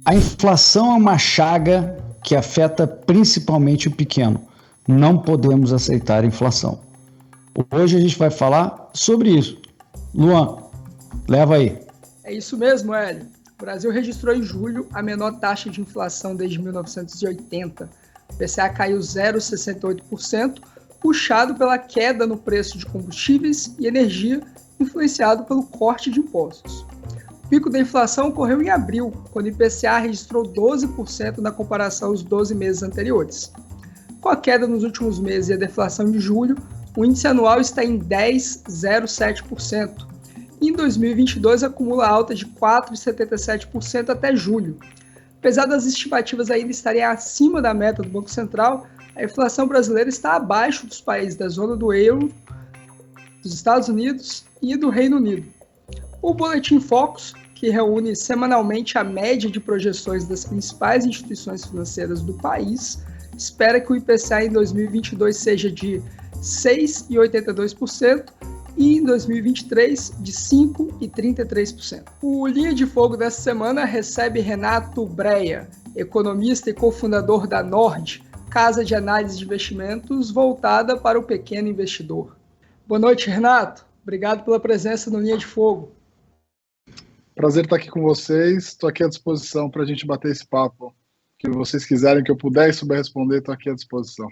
A inflação é uma chaga que afeta principalmente o pequeno. Não podemos aceitar a inflação. Hoje a gente vai falar sobre isso. Luan, leva aí. É isso mesmo, Hélio. O Brasil registrou em julho a menor taxa de inflação desde 1980. O IPCA caiu 0,68%, puxado pela queda no preço de combustíveis e energia, influenciado pelo corte de impostos. O pico da inflação ocorreu em abril, quando o IPCA registrou 12% na comparação aos 12 meses anteriores. Com a queda nos últimos meses e a deflação de julho, o índice anual está em 10,07%. E em 2022 acumula alta de 4,77% até julho. Apesar das estimativas ainda estarem acima da meta do Banco Central, a inflação brasileira está abaixo dos países da zona do euro, dos Estados Unidos e do Reino Unido. O Boletim Focus, que reúne semanalmente a média de projeções das principais instituições financeiras do país, espera que o IPCA em 2022 seja de 6,82% e em 2023 de 5,33%. O Linha de Fogo dessa semana recebe Renato Breia, economista e cofundador da Nord, casa de análise de investimentos voltada para o pequeno investidor. Boa noite, Renato. Obrigado pela presença no Linha de Fogo. Prazer estar aqui com vocês. Estou aqui à disposição para a gente bater esse papo. Que vocês quiserem, que eu puder e souber responder, estou aqui à disposição.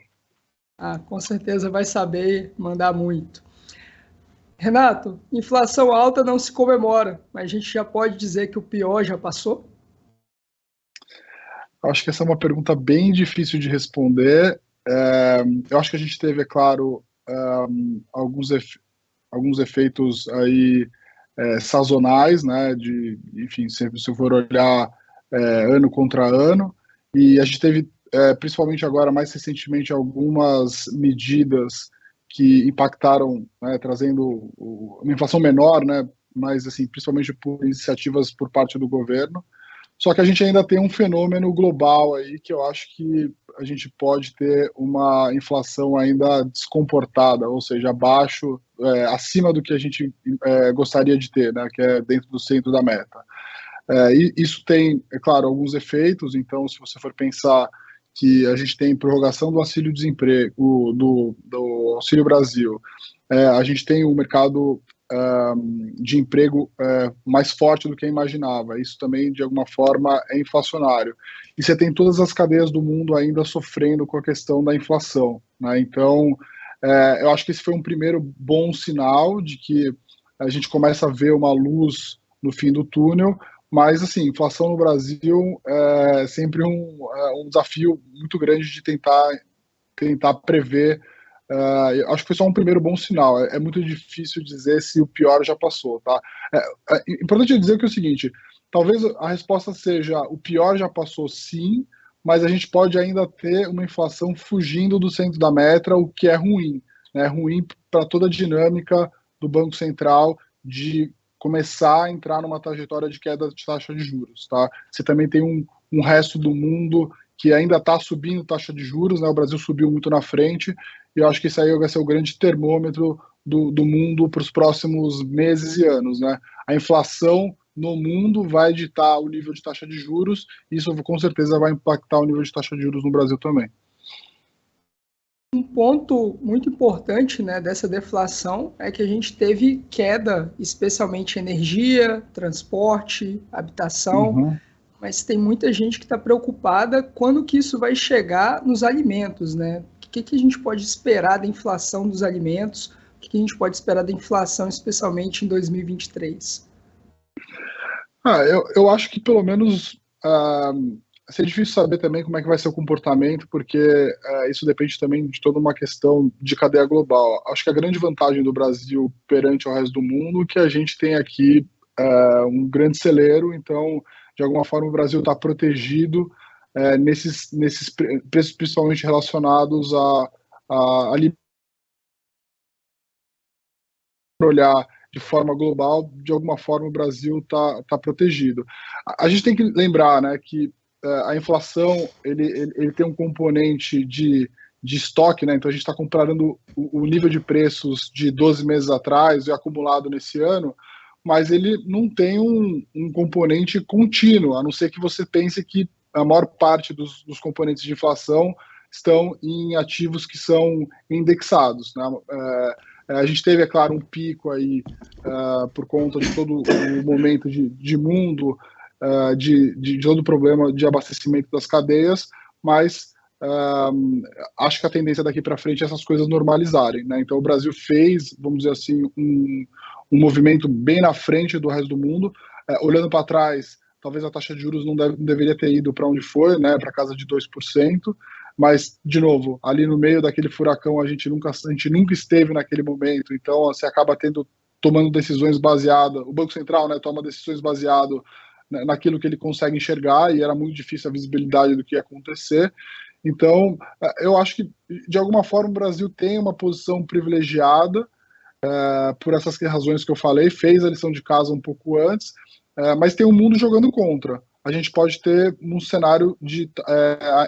Com certeza vai saber mandar muito. Renato, inflação alta não se comemora, mas a gente já pode dizer que o pior já passou? Acho que essa é uma pergunta bem difícil de responder. Eu acho que a gente teve, é claro, alguns efeitos aí sazonais, né? Enfim, se for olhar ano contra ano, e a gente teve, principalmente agora, mais recentemente, algumas medidas que impactaram, né, trazendo uma inflação menor, né, mas assim, principalmente por iniciativas por parte do governo. Só que a gente ainda tem um fenômeno global aí que eu acho que a gente pode ter uma inflação ainda descomportada, ou seja, abaixo, acima do que a gente gostaria de ter, né, que é dentro do centro da meta. E isso tem, é claro, alguns efeitos. Então, se você for pensar que a gente tem prorrogação do auxílio-desemprego, do Auxílio Brasil, a gente tem um mercado de emprego mais forte do que imaginava. Isso também, de alguma forma, é inflacionário. E você tem todas as cadeias do mundo ainda sofrendo com a questão da inflação, né? Então, eu acho que esse foi um primeiro bom sinal de que a gente começa a ver uma luz no fim do túnel. Mas, assim, inflação no Brasil é sempre um desafio muito grande de tentar prever. Acho que foi só um primeiro bom sinal. É muito difícil dizer se o pior já passou, tá? É importante dizer que é o seguinte, talvez a resposta seja o pior já passou, sim, mas a gente pode ainda ter uma inflação fugindo do centro da meta, o que é ruim, né? É ruim para toda a dinâmica do Banco Central de começar a entrar numa trajetória de queda de taxa de juros, tá? Você também tem um resto do mundo que ainda está subindo taxa de juros, né? O Brasil subiu muito na frente, e eu acho que isso aí vai ser o grande termômetro do mundo para os próximos meses e anos, né? A inflação no mundo vai ditar o nível de taxa de juros, e isso com certeza vai impactar o nível de taxa de juros no Brasil também. Um ponto muito importante, né, dessa deflação é que a gente teve queda, especialmente em energia, transporte, habitação, mas tem muita gente que está preocupada quando que isso vai chegar nos alimentos, né? O que a gente pode esperar da inflação dos alimentos? O que a gente pode esperar da inflação, especialmente em 2023? Eu acho que pelo menos é difícil saber também como é que vai ser o comportamento, porque isso depende também de toda uma questão de cadeia global. Acho que a grande vantagem do Brasil perante o resto do mundo é que a gente tem aqui um grande celeiro, então, de alguma forma, o Brasil está protegido nesses preços principalmente relacionados a olhar de forma global, de alguma forma o Brasil tá protegido. A gente tem que lembrar, né, que a inflação ele tem um componente de estoque, né? Então a gente está comparando o nível de preços de 12 meses atrás e acumulado nesse ano, mas ele não tem um componente contínuo, a não ser que você pense que a maior parte dos componentes de inflação estão em ativos que são indexados, né? A gente teve, é claro, um pico aí por conta de todo o momento de mundo, de todo o problema de abastecimento das cadeias, mas acho que a tendência daqui para frente é essas coisas normalizarem, né? Então o Brasil fez, vamos dizer assim, um movimento bem na frente do resto do mundo. Olhando para trás, talvez a taxa de juros não deveria ter ido para onde foi, né, para casa de 2%, mas, de novo, ali no meio daquele furacão a gente nunca esteve naquele momento, então você acaba tomando decisões baseadas, o Banco Central, né, toma decisões baseadas naquilo que ele consegue enxergar, e era muito difícil a visibilidade do que ia acontecer. Então, eu acho que, de alguma forma, o Brasil tem uma posição privilegiada, por essas razões que eu falei, fez a lição de casa um pouco antes, mas tem um mundo jogando contra. A gente pode ter um cenário de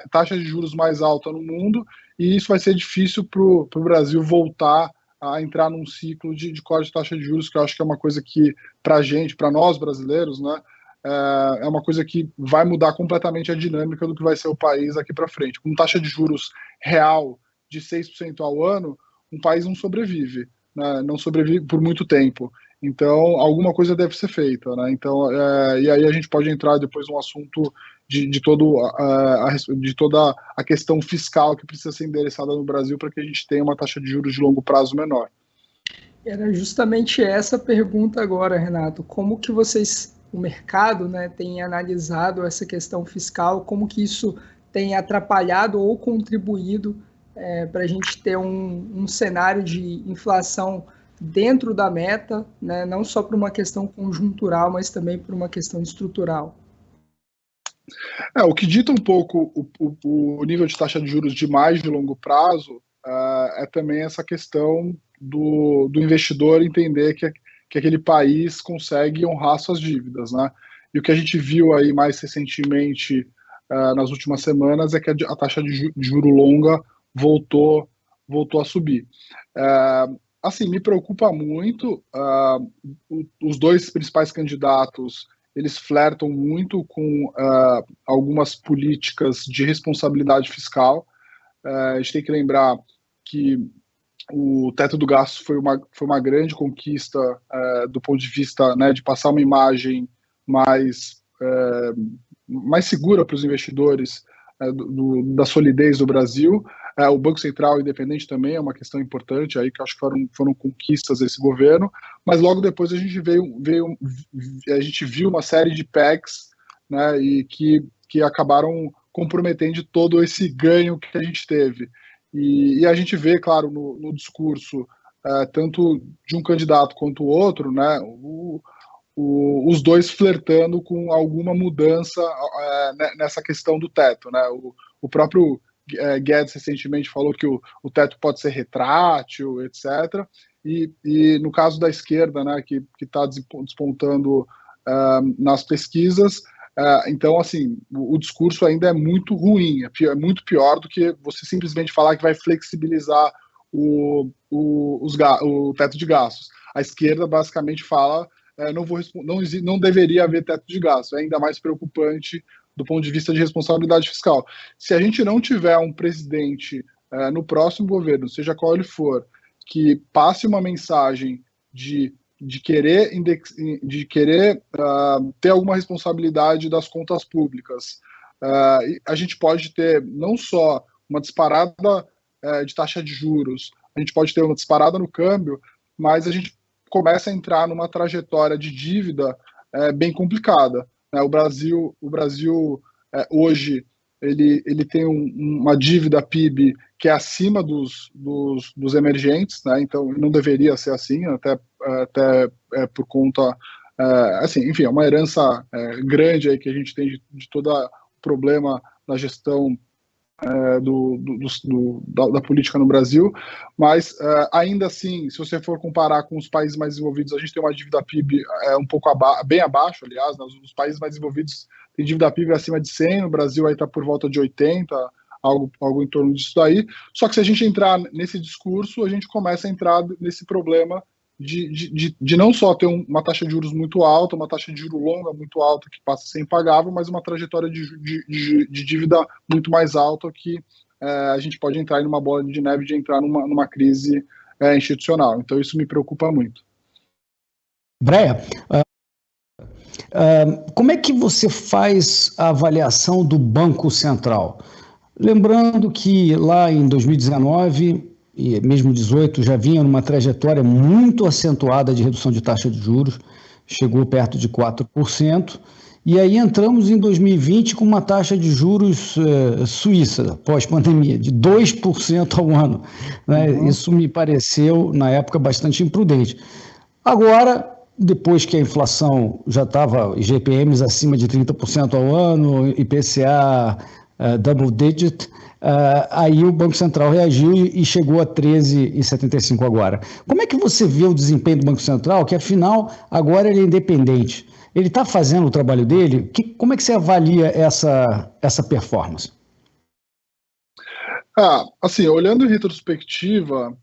taxa de juros mais alta no mundo, e isso vai ser difícil para o Brasil voltar a entrar num ciclo de corte de taxa de juros, que eu acho que é uma coisa que, para a gente, para nós brasileiros, né, é uma coisa que vai mudar completamente a dinâmica do que vai ser o país aqui para frente. Com taxa de juros real de 6% ao ano, um país não sobrevive, né, não sobrevive por muito tempo. Então, alguma coisa deve ser feita, né? Então, e aí a gente pode entrar depois no assunto de toda a questão fiscal que precisa ser endereçada no Brasil para que a gente tenha uma taxa de juros de longo prazo menor. Era justamente essa pergunta agora, Renato. Como que o mercado, né, tem analisado essa questão fiscal, como que isso tem atrapalhado ou contribuído para a gente ter um cenário de inflação dentro da meta, né, não só por uma questão conjuntural, mas também por uma questão estrutural? O que dita um pouco o nível de taxa de juros de mais de longo prazo é também essa questão do investidor entender que aquele país consegue honrar suas dívidas, né? E o que a gente viu aí mais recentemente nas últimas semanas é que a taxa de juro longa voltou a subir. Assim, me preocupa muito, os dois principais candidatos, eles flertam muito com algumas políticas de responsabilidade fiscal. A gente tem que lembrar que o teto do gasto foi uma grande conquista do ponto de vista, né, de passar uma imagem mais segura para os investidores da solidez do Brasil. O Banco Central independente também é uma questão importante, aí que acho que foram conquistas desse governo, mas logo depois a gente viu uma série de PECs, né, e que acabaram comprometendo todo esse ganho que a gente teve. E a gente vê, claro, no discurso, tanto de um candidato quanto o outro, né, os dois flertando com alguma mudança nessa questão do teto, né? O próprio Guedes recentemente falou que o teto pode ser retrátil, etc. E no caso da esquerda, né, que está despontando nas pesquisas, então, assim, o discurso ainda é muito ruim, é muito pior do que você simplesmente falar que vai flexibilizar o teto de gastos. A esquerda basicamente fala não deveria haver teto de gasto, é ainda mais preocupante do ponto de vista de responsabilidade fiscal. Se a gente não tiver um presidente no próximo governo, seja qual ele for, que passe uma mensagem de querer ter alguma responsabilidade das contas públicas, a gente pode ter não só uma disparada de taxa de juros, a gente pode ter uma disparada no câmbio, mas a gente começa a entrar numa trajetória de dívida bem complicada. O Brasil hoje ele tem uma dívida PIB que é acima dos emergentes, né? Então não deveria ser assim, até por conta, assim, enfim, é uma herança grande aí que a gente tem de todo o problema da gestão da política no Brasil, mas ainda assim, se você for comparar com os países mais desenvolvidos, a gente tem uma dívida PIB um pouco bem abaixo, aliás, né? Os países mais desenvolvidos têm dívida PIB acima de 100, no Brasil aí está por volta de 80, algo em torno disso daí. Só que se a gente entrar nesse discurso, a gente começa a entrar nesse problema de não só ter uma taxa de juros muito alta, uma taxa de juros longa muito alta que passa a ser impagável, mas uma trajetória de dívida muito mais alta que a gente pode entrar em uma bola de neve de entrar numa crise institucional. Então isso me preocupa muito. Breia, como é que você faz a avaliação do Banco Central? Lembrando que lá em 2019 e mesmo 2018 já vinha numa trajetória muito acentuada de redução de taxa de juros, chegou perto de 4%, e aí entramos em 2020 com uma taxa de juros suíça, pós-pandemia, de 2% ao ano. Né? Uhum. Isso me pareceu, na época, bastante imprudente. Agora, depois que a inflação já estava, IGPMs acima de 30% ao ano, IPCA double digit, aí o Banco Central reagiu e chegou a 13,75 agora. Como é que você vê o desempenho do Banco Central, que afinal agora ele é independente? Ele está fazendo o trabalho dele? Como é que você avalia essa performance? Assim, olhando em retrospectiva,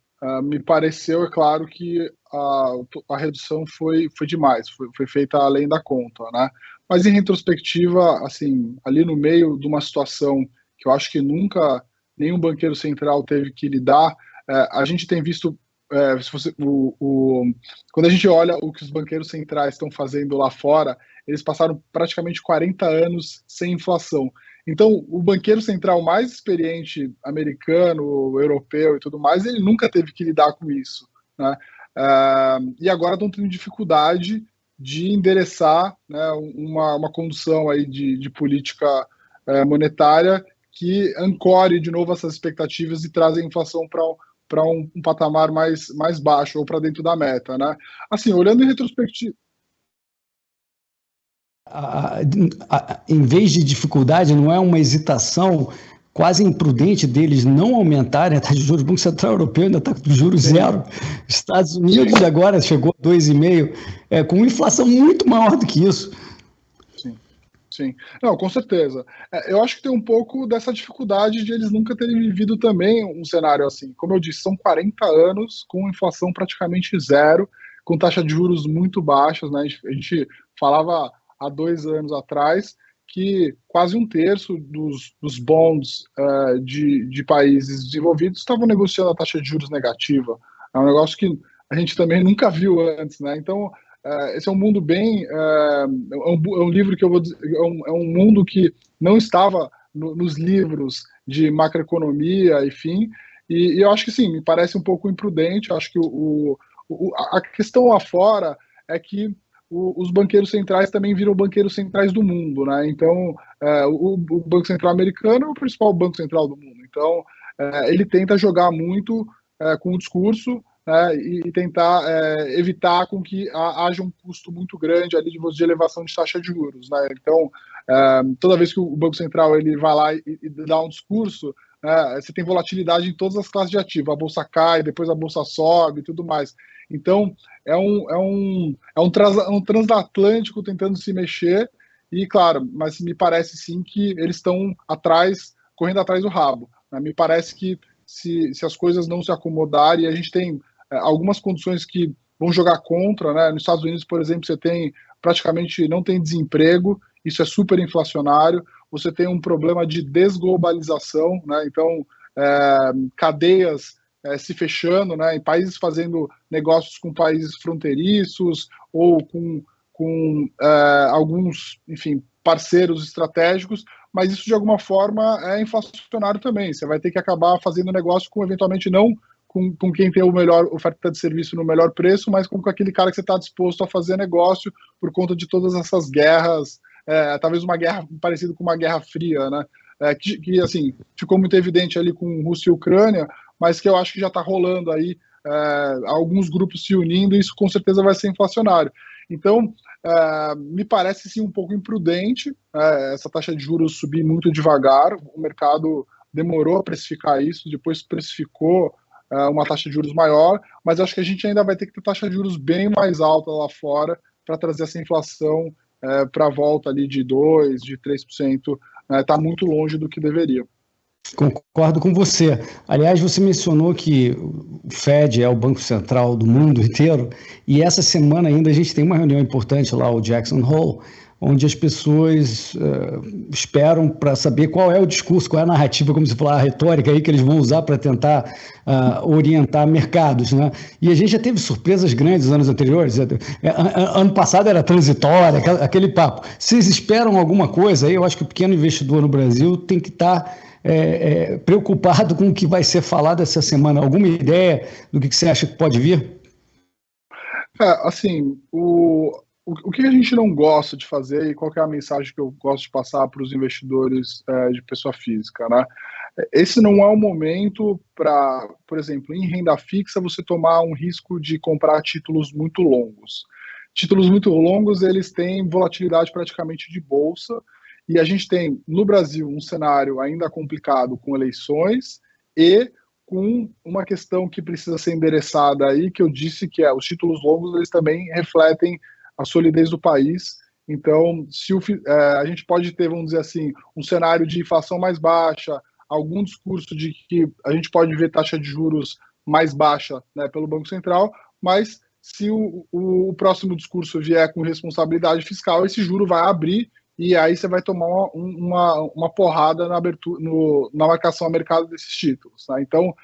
me pareceu, é claro, que a redução foi demais, foi feita além da conta, né? Mas em retrospectiva, assim, ali no meio de uma situação que eu acho que nunca nenhum banqueiro central teve que lidar, a gente tem visto, quando a gente olha o que os banqueiros centrais estão fazendo lá fora, eles passaram praticamente 40 anos sem inflação. Então, o banqueiro central mais experiente, americano, europeu e tudo mais, ele nunca teve que lidar com isso, né? E agora estão tendo dificuldade de endereçar, né, uma condução aí de política monetária que ancore de novo essas expectativas e traz a inflação para um patamar mais baixo ou para dentro da meta, né? Assim, olhando em retrospectiva, em vez de dificuldade, não é uma hesitação quase imprudente deles não aumentarem a taxa de juros? O Banco Central Europeu ainda está com juros zero. Estados Unidos agora chegou a 2,5%, com inflação muito maior do que isso. Sim, não, com certeza. Eu acho que tem um pouco dessa dificuldade de eles nunca terem vivido também um cenário assim. Como eu disse, são 40 anos com inflação praticamente zero, com taxa de juros muito baixas, né? A gente falava há 2 anos atrás que quase 1/3 dos bonds de países desenvolvidos estavam negociando a taxa de juros negativa. É um negócio que a gente também nunca viu antes, né? Então, esse é um mundo bem... é um livro que eu vou dizer... É um mundo que não estava nos livros de macroeconomia, enfim, e eu acho que sim, me parece um pouco imprudente. Eu acho que a questão lá fora é que os banqueiros centrais também viram banqueiros centrais do mundo, né? Então, o Banco Central americano é o principal banco central do mundo. Então, ele tenta jogar muito com o discurso, e tentar evitar com que haja um custo muito grande ali de elevação de taxa de juros, né? Então, toda vez que o Banco Central ele vai lá e dá um discurso, você tem volatilidade em todas as classes de ativo. A bolsa cai, depois a bolsa sobe e tudo mais. Então, é um transatlântico tentando se mexer e, claro, mas me parece sim que eles estão correndo atrás do rabo, né? Me parece que se as coisas não se acomodarem, e a gente tem algumas condições que vão jogar contra, né? Nos Estados Unidos, por exemplo, você praticamente não tem desemprego, isso é super inflacionário, você tem um problema de desglobalização, né? Então, cadeias se fechando, né? Em países fazendo negócios com países fronteiriços ou com alguns, enfim, parceiros estratégicos, mas isso de alguma forma é inflacionário também. Você vai ter que acabar fazendo negócio eventualmente não com quem tem a melhor oferta de serviço no melhor preço, mas com aquele cara que você está disposto a fazer negócio por conta de todas essas guerras, talvez uma guerra parecida com uma guerra fria, né? Que assim, ficou muito evidente ali com Rússia e Ucrânia, mas que eu acho que já está rolando aí alguns grupos se unindo, e isso com certeza vai ser inflacionário. Então, me parece sim um pouco imprudente essa taxa de juros subir muito devagar. O mercado demorou a precificar isso, depois precificou uma taxa de juros maior, mas acho que a gente ainda vai ter que ter taxa de juros bem mais alta lá fora para trazer essa inflação para a volta ali de 2%, de 3%, está muito longe do que deveria. Concordo com você. Aliás, você mencionou que o Fed é o Banco Central do mundo inteiro, e essa semana ainda a gente tem uma reunião importante lá, o Jackson Hole, onde as pessoas esperam para saber qual é o discurso, qual é a narrativa, como você falou, a retórica aí que eles vão usar para tentar orientar mercados, né? E a gente já teve surpresas grandes nos anos anteriores. Ano passado era transitória, aquele papo. Vocês esperam alguma coisa aí? Eu acho que o pequeno investidor no Brasil tem que estar preocupado com o que vai ser falado essa semana. Alguma ideia do que você acha que pode vir? Assim, o que a gente não gosta de fazer e qual que é a mensagem que eu gosto de passar para os investidores de pessoa física, né? Esse não é o momento para, por exemplo, em renda fixa, você tomar um risco de comprar títulos muito longos. Títulos muito longos, eles têm volatilidade praticamente de bolsa, e a gente tem, no Brasil, um cenário ainda complicado com eleições e com uma questão que precisa ser endereçada aí, que eu disse que os títulos longos, eles também refletem a solidez do país. Então, a gente pode ter, vamos dizer assim, um cenário de inflação mais baixa, algum discurso de que a gente pode ver taxa de juros mais baixa, né, pelo Banco Central, mas se o próximo discurso vier com responsabilidade fiscal, esse juro vai abrir e aí você vai tomar uma porrada na abertura, na marcação a mercado desses títulos. Tá? Então,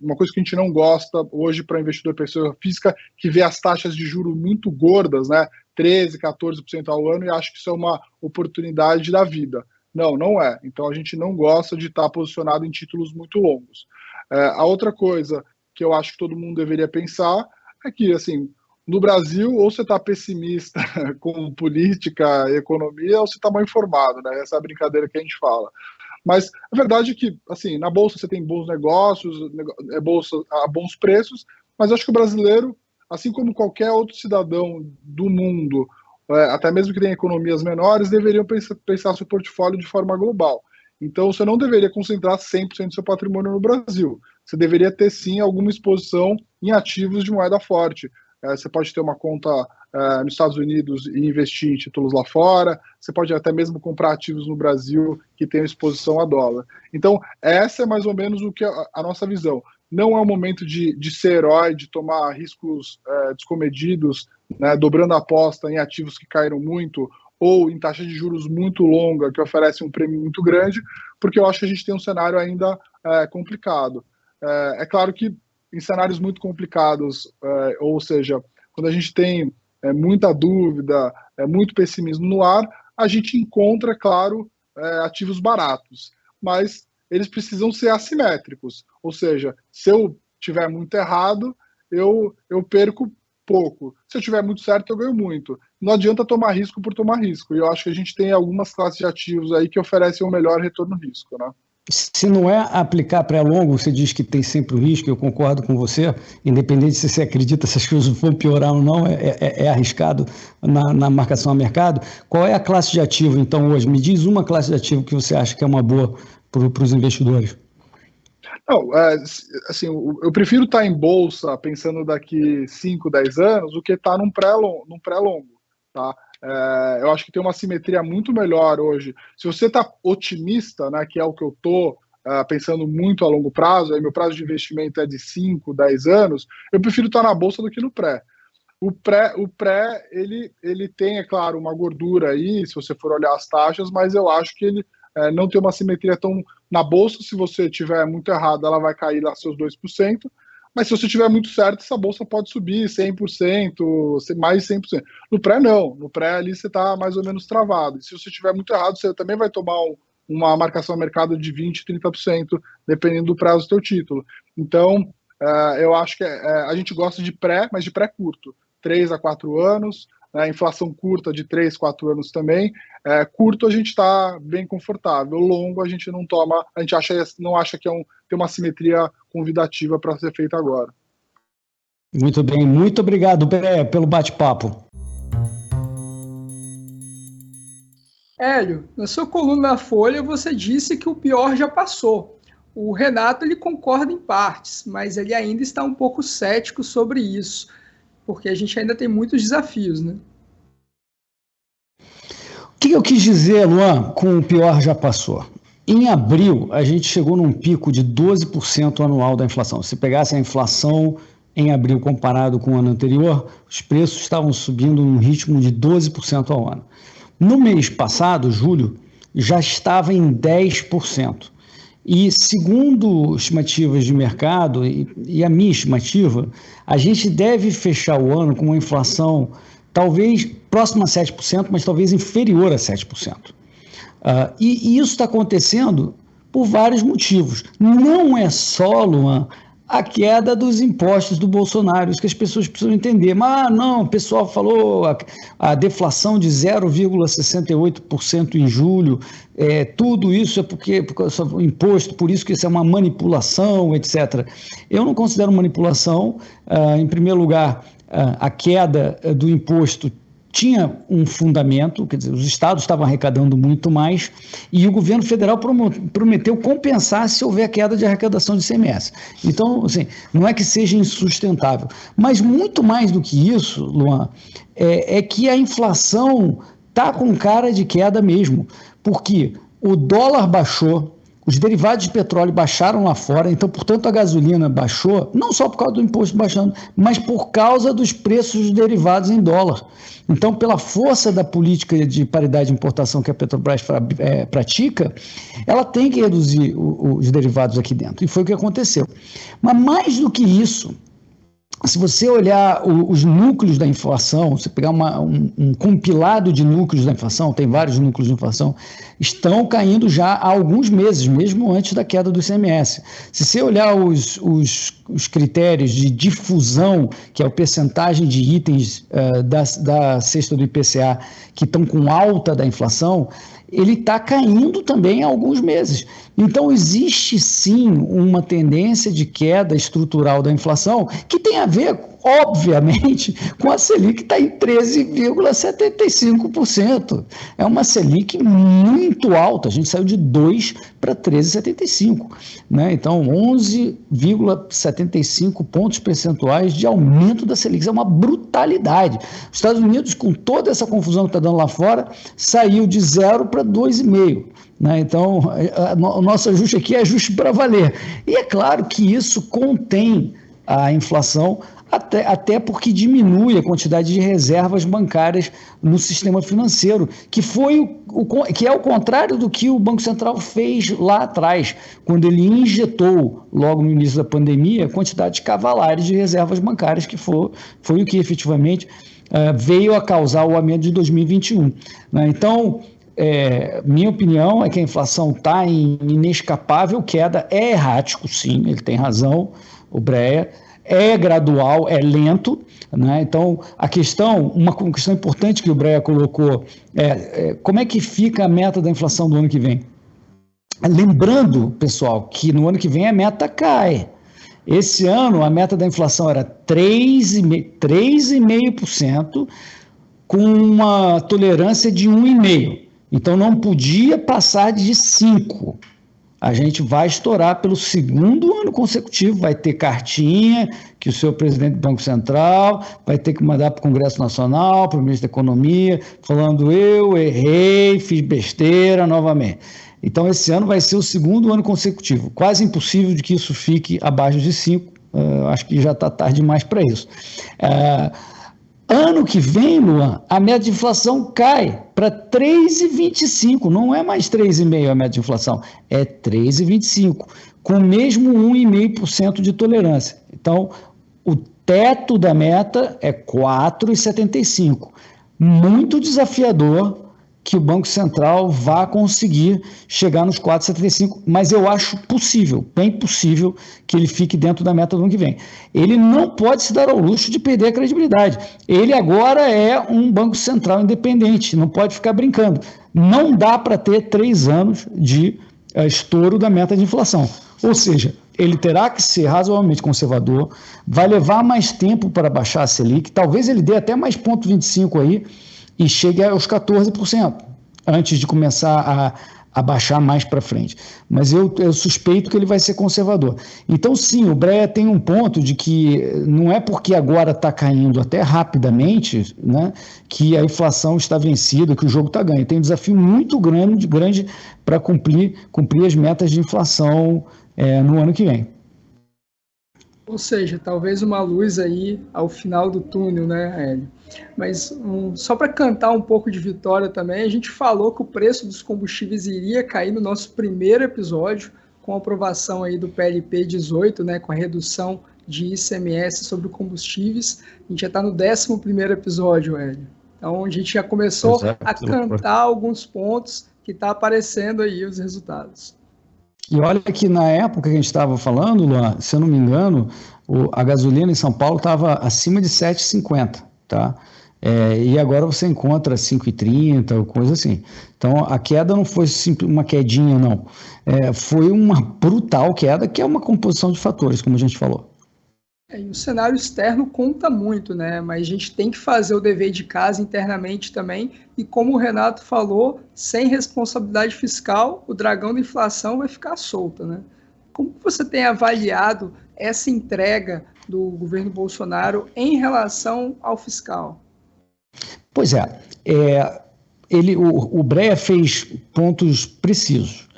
uma coisa que a gente não gosta hoje para investidor pessoa física, que vê as taxas de juros muito gordas, né, 13%, 14% ao ano, e acha que isso é uma oportunidade da vida. Não é. Então, a gente não gosta de estar posicionado em títulos muito longos. A outra coisa que eu acho que todo mundo deveria pensar é que, assim, no Brasil, ou você está pessimista com política e economia, ou você está mal informado, né? Essa é a brincadeira que a gente fala. Mas a verdade é que, assim, na Bolsa você tem bons negócios, Bolsa a bons preços, mas acho que o brasileiro, assim como qualquer outro cidadão do mundo, até mesmo que tenha economias menores, deveriam pensar seu portfólio de forma global. Então, você não deveria concentrar 100% do seu patrimônio no Brasil. Você deveria ter, sim, alguma exposição em ativos de moeda forte. Você pode ter uma conta nos Estados Unidos e investir em títulos lá fora. Você pode até mesmo comprar ativos no Brasil que tenham exposição a dólar. Então, essa é mais ou menos o que a nossa visão. Não é o momento de ser herói, de tomar riscos descomedidos, né, dobrando a aposta em ativos que caíram muito ou em taxa de juros muito longa, que oferece um prêmio muito grande, porque eu acho que a gente tem um cenário ainda complicado. É claro que em cenários muito complicados, ou seja, quando a gente tem muita dúvida, muito pessimismo no ar, a gente encontra, claro, ativos baratos, mas eles precisam ser assimétricos, ou seja, se eu tiver muito errado, eu perco pouco, se eu tiver muito certo, eu ganho muito. Não adianta tomar risco por tomar risco, e eu acho que a gente tem algumas classes de ativos aí que oferecem um melhor retorno-risco, né? Se não é aplicar pré-longo, você diz que tem sempre o risco, eu concordo com você, independente se você acredita se as coisas vão piorar ou não, é arriscado na marcação a mercado. Qual é a classe de ativo, então, hoje? Me diz uma classe de ativo que você acha que é uma boa para os investidores. Não, assim, eu prefiro estar em bolsa pensando daqui 5, 10 anos do que estar num pré-longo, tá? Eu acho que tem uma simetria muito melhor hoje. Se você está otimista, né, que é o que eu estou pensando muito a longo prazo, aí meu prazo de investimento é de 5, 10 anos, eu prefiro estar na bolsa do que no pré. O pré ele tem, é claro, uma gordura aí, se você for olhar as taxas, mas eu acho que ele não tem uma simetria tão... Na bolsa, se você tiver muito errado, ela vai cair lá seus 2%, mas se você tiver muito certo, essa bolsa pode subir 100%, mais de 100%. No pré, não. No pré, ali você está mais ou menos travado. E se você tiver muito errado, você também vai tomar uma marcação a mercado de 20%, 30%, dependendo do prazo do seu título. Então, eu acho que a gente gosta de pré, mas de pré curto. 3 a 4 anos, inflação curta de 3, 4 anos também. Curto a gente está bem confortável. Longo a gente não toma, a gente não acha que tem uma simetria convidativa para ser feita agora. Muito bem, muito obrigado pelo bate-papo. Hélio, na sua coluna na Folha você disse que o pior já passou. O Renato ele concorda em partes, mas ele ainda está um pouco cético sobre isso, porque a gente ainda tem muitos desafios, né? O que eu quis dizer, Luan, com o pior já passou? Em abril, a gente chegou num pico de 12% anual da inflação. Se pegasse a inflação em abril comparado com o ano anterior, os preços estavam subindo num ritmo de 12% ao ano. No mês passado, julho, já estava em 10%. E segundo estimativas de mercado, e a minha estimativa, a gente deve fechar o ano com uma inflação talvez próxima a 7%, mas talvez inferior a 7%. E isso está acontecendo por vários motivos. Não é só, Luan, a queda dos impostos do Bolsonaro, isso que as pessoas precisam entender. Mas não, o pessoal falou a deflação de 0,68% em julho, tudo isso é porque o imposto, por isso que isso é uma manipulação, etc. Eu não considero manipulação. Em primeiro lugar, a queda do imposto tinha um fundamento, quer dizer, os estados estavam arrecadando muito mais e o governo federal prometeu compensar se houver queda de arrecadação de ICMS. Então, assim, não é que seja insustentável, mas muito mais do que isso, Luan, é que a inflação está com cara de queda mesmo, porque o dólar baixou, os derivados de petróleo baixaram lá fora, então, portanto, a gasolina baixou, não só por causa do imposto baixando, mas por causa dos preços dos derivados em dólar. Então, pela força da política de paridade de importação que a Petrobras pratica, ela tem que reduzir os derivados aqui dentro, e foi o que aconteceu. Mas mais do que isso, se você olhar os núcleos da inflação, você pegar um compilado de núcleos da inflação, tem vários núcleos de inflação, estão caindo já há alguns meses, mesmo antes da queda do ICMS. Se você olhar os critérios de difusão, que é a percentagem de itens da cesta do IPCA que estão com alta da inflação, ele está caindo também há alguns meses. Então, existe sim uma tendência de queda estrutural da inflação que tem a ver, obviamente, com a Selic que está em 13,75%. É uma Selic muito alta, a gente saiu de 2 para 13,75%. Né? Então, 11,75 pontos percentuais de aumento da Selic. Isso é uma brutalidade. Os Estados Unidos, com toda essa confusão que está dando lá fora, saiu de 0 para 2,5%. Né? Então, o nosso ajuste aqui é ajuste para valer. E é claro que isso contém a inflação, até porque diminui a quantidade de reservas bancárias no sistema financeiro, que é o contrário do que o Banco Central fez lá atrás, quando ele injetou, logo no início da pandemia, quantidades cavalares de reservas bancárias, que foi o que efetivamente veio a causar o aumento de 2021. Né? Então, minha opinião é que a inflação está em inescapável queda, é errático, sim, ele tem razão, o Breia, é gradual, é lento, né? Então, uma questão importante que o Breia colocou como é que fica a meta da inflação do ano que vem? Lembrando, pessoal, que no ano que vem a meta cai. Esse ano a meta da inflação era 3,5%, com uma tolerância de 1,5%. Então, não podia passar de 5%. A gente vai estourar pelo segundo ano consecutivo, vai ter cartinha que o seu presidente do Banco Central vai ter que mandar para o Congresso Nacional, para o ministro da Economia, falando: eu errei, fiz besteira novamente. Então, esse ano vai ser o segundo ano consecutivo. Quase impossível de que isso fique abaixo de 5%. Acho que já está tarde demais para isso. Ano que vem, Luan, a meta de inflação cai para 3,25%. Não é mais 3,5% a meta de inflação, é 3,25%, com o mesmo 1,5% de tolerância. Então, o teto da meta é 4,75%. Muito desafiador que o Banco Central vá conseguir chegar nos 4,75%, mas eu acho possível, bem possível, que ele fique dentro da meta do ano que vem. Ele não pode se dar ao luxo de perder a credibilidade. Ele agora é um Banco Central independente, não pode ficar brincando. Não dá para ter 3 anos de estouro da meta de inflação. Ou seja, ele terá que ser razoavelmente conservador, vai levar mais tempo para baixar a Selic, talvez ele dê até mais 0,25 aí, e chegue aos 14%, antes de começar abaixar mais para frente. Mas eu suspeito que ele vai ser conservador. Então, sim, o Breia tem um ponto de que não é porque agora está caindo até rapidamente, né, que a inflação está vencida, que o jogo está ganho. Tem um desafio muito grande para cumprir as metas de inflação no ano que vem. Ou seja, talvez uma luz aí ao final do túnel, né, Hélio? Mas só para cantar um pouco de vitória também, a gente falou que o preço dos combustíveis iria cair no nosso primeiro episódio, com a aprovação aí do PLP 18, né, com a redução de ICMS sobre combustíveis. A gente já está no 11º episódio, Hélio. Então a gente já começou a cantar alguns pontos que está aparecendo aí os resultados. E olha que na época que a gente estava falando, Luan, se eu não me engano, a gasolina em São Paulo estava acima de 7,50, tá? E agora você encontra 5,30 ou coisa assim. Então a queda não foi uma quedinha, não. Foi uma brutal queda, que é uma composição de fatores, como a gente falou. E o cenário externo conta muito, né? Mas a gente tem que fazer o dever de casa internamente também. E como o Renato falou, sem responsabilidade fiscal, o dragão da inflação vai ficar solto, né? Como você tem avaliado essa entrega do governo Bolsonaro em relação ao fiscal? Pois o Breia fez pontos precisos.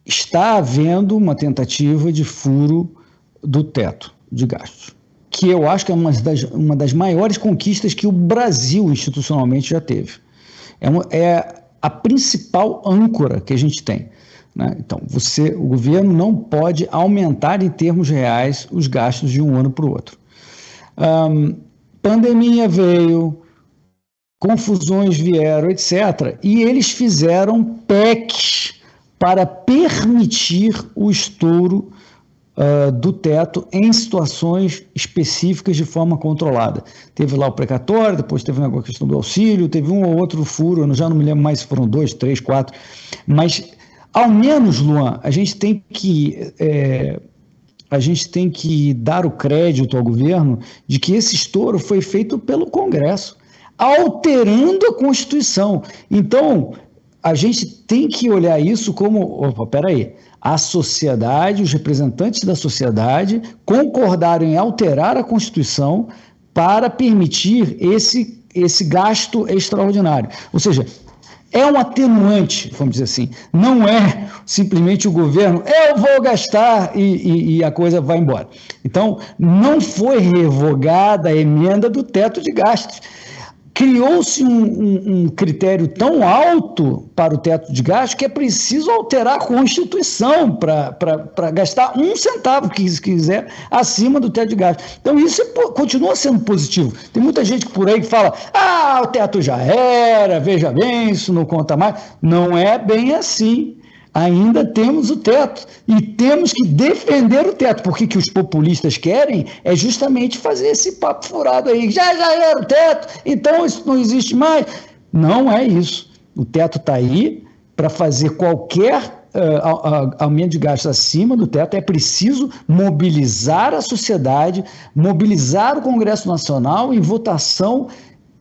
Está havendo uma tentativa de furo do teto de gastos, que eu acho que é uma das maiores conquistas que o Brasil institucionalmente já teve. É a principal âncora que a gente tem, né? Então, o governo não pode aumentar em termos reais os gastos de um ano para o outro. Pandemia veio, confusões vieram, etc. E eles fizeram PECs para permitir o estouro do teto em situações específicas de forma controlada. Teve lá o precatório, depois teve a questão do auxílio, teve um ou outro furo, eu já não me lembro mais se foram 2, 3, 4, mas ao menos, Luan, a gente tem que dar o crédito ao governo de que esse estouro foi feito pelo Congresso, alterando a Constituição. Então, a gente tem que olhar isso como, peraí, a sociedade, os representantes da sociedade concordaram em alterar a Constituição para permitir esse gasto extraordinário. Ou seja, é um atenuante, vamos dizer assim. Não é simplesmente o governo, eu vou gastar e a coisa vai embora. Então, não foi revogada a emenda do teto de gastos. Criou-se um critério tão alto para o teto de gasto que é preciso alterar a Constituição para gastar 1 centavo, que quiser, acima do teto de gasto. Então, isso continua sendo positivo. Tem muita gente por aí que fala, o teto já era, veja bem, isso não conta mais. Não é bem assim. Ainda temos o teto e temos que defender o teto, porque o que os populistas querem é justamente fazer esse papo furado aí, já era o teto, então isso não existe mais. Não é isso. O teto está aí para fazer qualquer aumento de gastos acima do teto. É preciso mobilizar a sociedade, mobilizar o Congresso Nacional em votação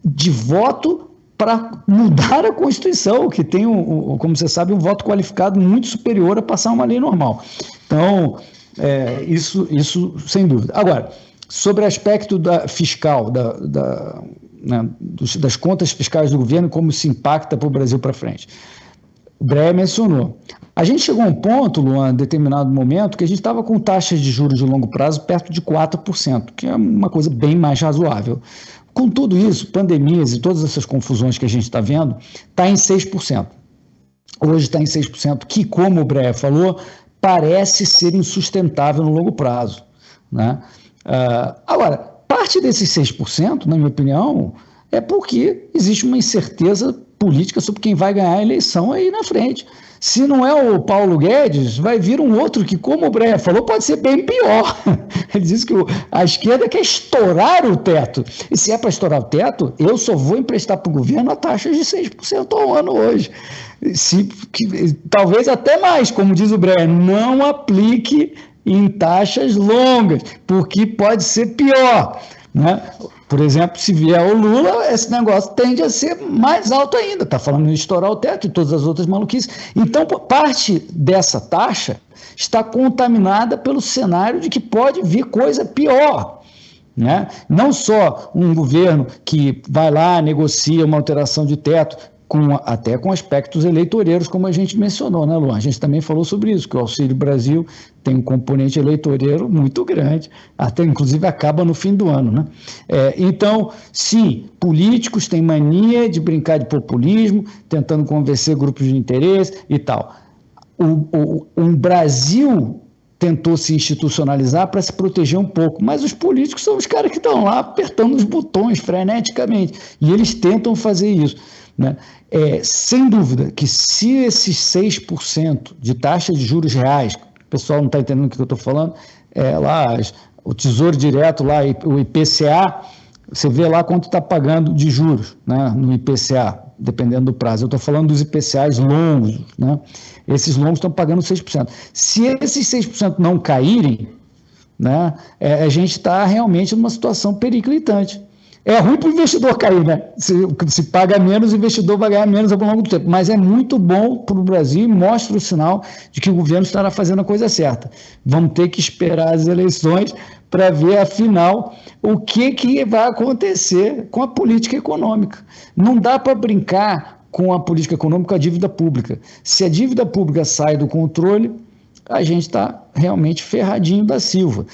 de voto para mudar a Constituição, que tem, como você sabe, um voto qualificado muito superior a passar uma lei normal. Então, isso sem dúvida. Agora, sobre o aspecto fiscal, das contas fiscais do governo, como se impacta para o Brasil para frente. O Breia mencionou. A gente chegou a um ponto, Luan, em determinado momento, que a gente estava com taxas de juros de longo prazo perto de 4%, que é uma coisa bem mais razoável. Com tudo isso, pandemias e todas essas confusões que a gente está vendo, está em 6%. Hoje está em 6%, que, como o Breia falou, parece ser insustentável no longo prazo, né? Agora, parte desses 6%, na minha opinião, é porque existe uma incerteza política sobre quem vai ganhar a eleição aí na frente. Se não é o Paulo Guedes, vai vir um outro que, como o Breia falou, pode ser bem pior. Ele diz que a esquerda quer estourar o teto. E se é para estourar o teto, eu só vou emprestar para o governo a taxa de 6% ao ano hoje. Talvez até mais, como diz o Breia, não aplique em taxas longas, porque pode ser pior. né? Por exemplo, se vier o Lula, esse negócio tende a ser mais alto ainda. Está falando em estourar o teto e todas as outras maluquices. Então, parte dessa taxa está contaminada pelo cenário de que pode vir coisa pior, né? Não só um governo que vai lá, negocia uma alteração de teto, até com aspectos eleitoreiros, como a gente mencionou, né, Luan? A gente também falou sobre isso, que o Auxílio Brasil tem um componente eleitoreiro muito grande, até inclusive acaba no fim do ano, né? Então, sim, políticos têm mania de brincar de populismo, tentando convencer grupos de interesse e tal. O Brasil tentou se institucionalizar para se proteger um pouco, mas os políticos são os caras que estão lá apertando os botões freneticamente, e eles tentam fazer isso, né? Sem dúvida que se esses 6% de taxa de juros reais, o pessoal não está entendendo o que eu estou falando, lá o Tesouro Direto, lá, o IPCA, você vê lá quanto está pagando de juros, né, no IPCA, dependendo do prazo. Eu estou falando dos IPCAs longos, né? Esses longos estão pagando 6%. Se esses 6% não caírem, né, a gente está realmente numa situação periclitante. É ruim para o investidor cair, né? Se paga menos, o investidor vai ganhar menos ao longo do tempo. Mas é muito bom para o Brasil e mostra o sinal de que o governo estará fazendo a coisa certa. Vamos ter que esperar as eleições para ver, afinal, o que vai acontecer com a política econômica. Não dá para brincar com a política econômica, com a dívida pública. Se a dívida pública sai do controle, a gente está realmente ferradinho da Silva.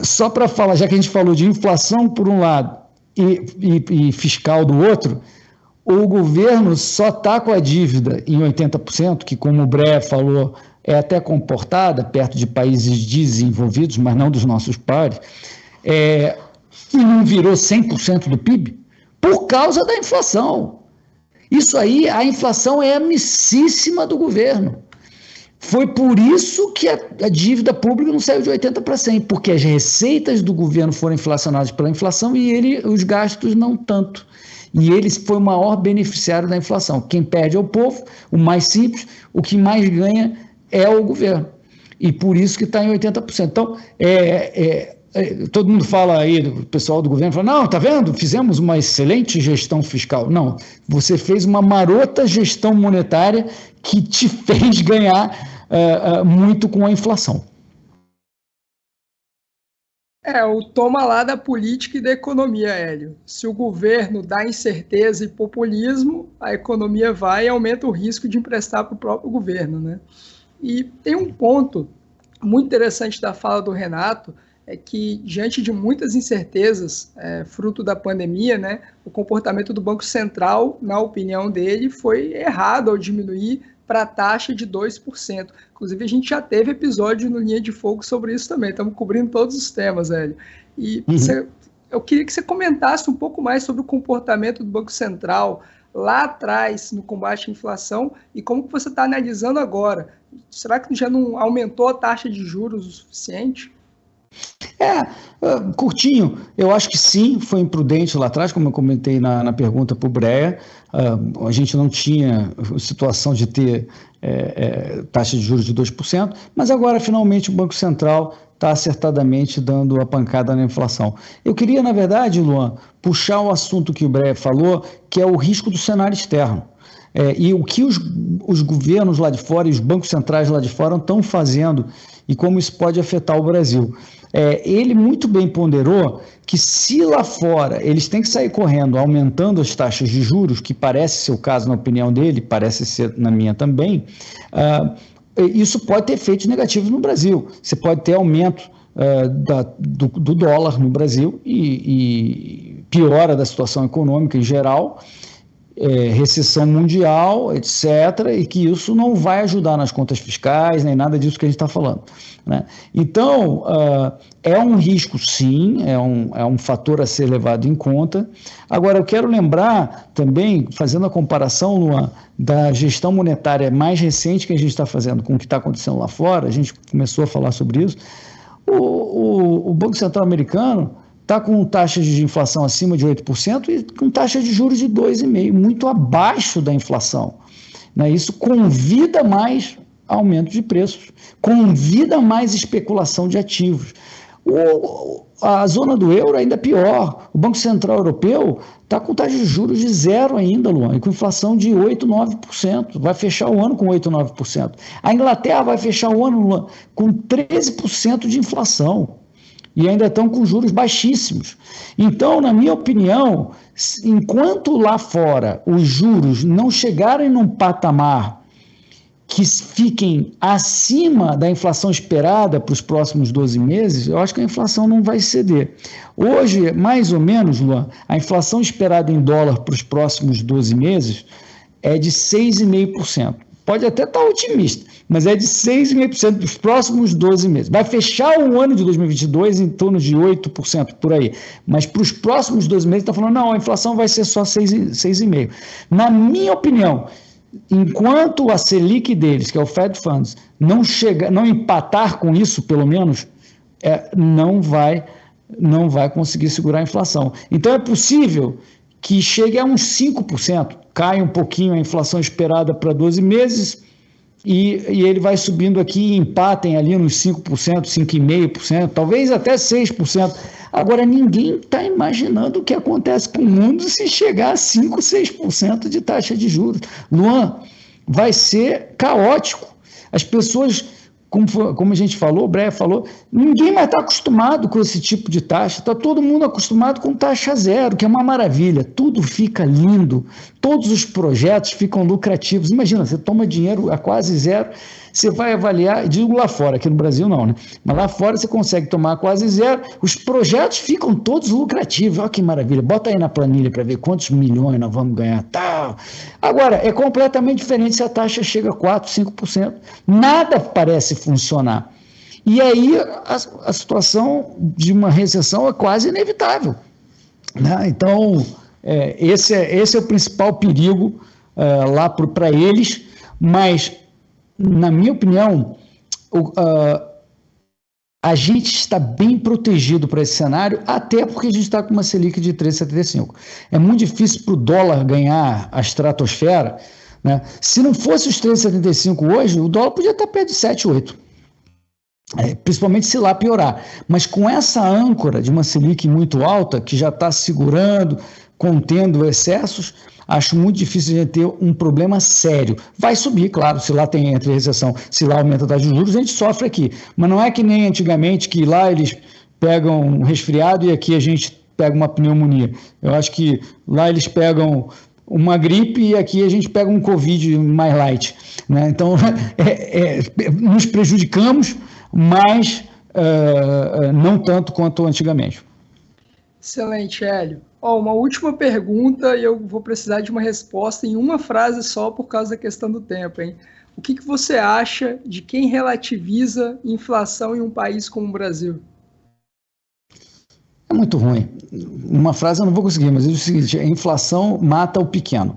Só para falar, já que a gente falou de inflação por um lado e fiscal do outro, o governo só está com a dívida em 80%, que, como o Breyer falou, é até comportada perto de países desenvolvidos, mas não dos nossos pares, e não virou 100% do PIB, por causa da inflação. Isso aí, a inflação é amicíssima do governo. Foi por isso que a dívida pública não saiu de 80% para 100%, porque as receitas do governo foram inflacionadas pela inflação e os gastos não tanto. E ele foi o maior beneficiário da inflação. Quem perde é o povo, o mais simples, o que mais ganha é o governo. E por isso que está em 80%. Então, todo mundo fala aí, o pessoal do governo fala, não, tá vendo? Fizemos uma excelente gestão fiscal. Não, você fez uma marota gestão monetária que te fez ganhar muito com a inflação. O toma lá da política e da economia, Hélio. Se o governo dá incerteza e populismo, a economia vai e aumenta o risco de emprestar para o próprio governo, né? E tem um ponto muito interessante da fala do Renato, é que, diante de muitas incertezas, fruto da pandemia, né, o comportamento do Banco Central, na opinião dele, foi errado ao diminuir para a taxa de 2%. Inclusive, a gente já teve episódio no Linha de Fogo sobre isso também, estamos cobrindo todos os temas, Hélio. E eu queria que você comentasse um pouco mais sobre o comportamento do Banco Central lá atrás no combate à inflação e como que você está analisando agora. Será que já não aumentou a taxa de juros o suficiente? Curtinho, eu acho que sim, foi imprudente lá atrás, como eu comentei na pergunta para o Breyer. A gente não tinha situação de ter taxa de juros de 2%, mas agora finalmente o Banco Central está acertadamente dando a pancada na inflação. Eu queria, na verdade, Luan, puxar o assunto que o Breyer falou, que é o risco do cenário externo. E o que os governos lá de fora e os bancos centrais lá de fora estão fazendo e como isso pode afetar o Brasil. Ele muito bem ponderou que se lá fora eles têm que sair correndo, aumentando as taxas de juros, que parece ser o caso na opinião dele, parece ser na minha também, isso pode ter efeitos negativos no Brasil. Você pode ter aumento do dólar no Brasil e piora da situação econômica em geral, recessão mundial, etc., e que isso não vai ajudar nas contas fiscais, nem nada disso que a gente está falando, né? Então, é um risco, sim, é um fator a ser levado em conta. Agora, eu quero lembrar também, fazendo a comparação, Luan, da gestão monetária mais recente que a gente está fazendo com o que está acontecendo lá fora, a gente começou a falar sobre isso, o Banco Central americano está com taxas de inflação acima de 8% e com taxa de juros de 2,5%, muito abaixo da inflação, né? Isso convida mais aumento de preços, convida mais especulação de ativos. A zona do euro ainda é pior. O Banco Central Europeu está com taxa de juros de 0 ainda, Luan, e com inflação de 8%, 9%. Vai fechar o ano com 8%, 9%. A Inglaterra vai fechar o ano, Luan, com 13% de inflação. E ainda estão com juros baixíssimos. Então, na minha opinião, enquanto lá fora os juros não chegarem num patamar que fiquem acima da inflação esperada para os próximos 12 meses, eu acho que a inflação não vai ceder. Hoje, mais ou menos, Luan, a inflação esperada em dólar para os próximos 12 meses é de 6,5%. Pode até estar otimista, mas é de 6,5% dos próximos 12 meses. Vai fechar o ano de 2022 em torno de 8% por aí, mas para os próximos 12 meses está falando, não, a inflação vai ser só 6,5%. Na minha opinião, enquanto a Selic deles, que é o Fed Funds, não empatar com isso, pelo menos, não vai conseguir segurar a inflação. Então é possível que chegue a uns 5%, cai um pouquinho a inflação esperada para 12 meses e ele vai subindo aqui e empatem ali nos 5%, 5,5%, talvez até 6%. Agora, ninguém está imaginando o que acontece com o mundo se chegar a 5%, 6% de taxa de juros. Luan, vai ser caótico. As pessoas, como a gente falou, o Breia falou, ninguém mais está acostumado com esse tipo de taxa. Está todo mundo acostumado com taxa zero, que é uma maravilha. Tudo fica lindo, todos os projetos ficam lucrativos. Imagina, você toma dinheiro a quase zero, você vai avaliar, digo lá fora, aqui no Brasil não, né? Mas lá fora você consegue tomar quase zero, os projetos ficam todos lucrativos. Olha que maravilha, bota aí na planilha para ver quantos milhões nós vamos ganhar. Tal. Agora, é completamente diferente se a taxa chega a 4%, 5%. Nada parece funcionar. E aí a situação de uma recessão é quase inevitável. Né? Então, esse é o principal perigo lá para eles, mas na minha opinião, a gente está bem protegido para esse cenário, até porque a gente está com uma Selic de 3,75. É muito difícil para o dólar ganhar a estratosfera. Né? Se não fosse os 3,75 hoje, o dólar podia estar perto de 7,8. Principalmente se lá piorar. Mas com essa âncora de uma Selic muito alta, que já está segurando, contendo excessos, acho muito difícil de ter um problema sério. Vai subir, claro, se lá tem entre recessão, se lá aumenta a taxa de juros, a gente sofre aqui. Mas não é que nem antigamente, que lá eles pegam um resfriado e aqui a gente pega uma pneumonia. Eu acho que lá eles pegam uma gripe e aqui a gente pega um Covid mais light. Né? Então, nos prejudicamos, mas não tanto quanto antigamente. Excelente, Hélio. Uma última pergunta e eu vou precisar de uma resposta em uma frase só por causa da questão do tempo, hein? O que você acha de quem relativiza inflação em um país como o Brasil? É muito ruim. Uma frase eu não vou conseguir, mas é o seguinte, a inflação mata o pequeno.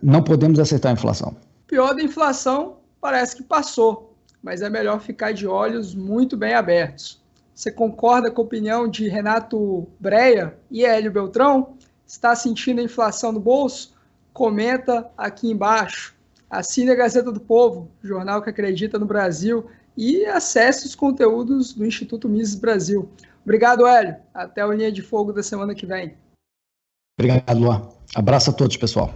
Não podemos aceitar a inflação. O pior da inflação parece que passou, mas é melhor ficar de olhos muito bem abertos. Você concorda com a opinião de Renato Breia e Hélio Beltrão? Está sentindo a inflação no bolso? Comenta aqui embaixo. Assine a Gazeta do Povo, jornal que acredita no Brasil, e acesse os conteúdos do Instituto Mises Brasil. Obrigado, Hélio. Até a Linha de Fogo da semana que vem. Obrigado, Luan. Abraço a todos, pessoal.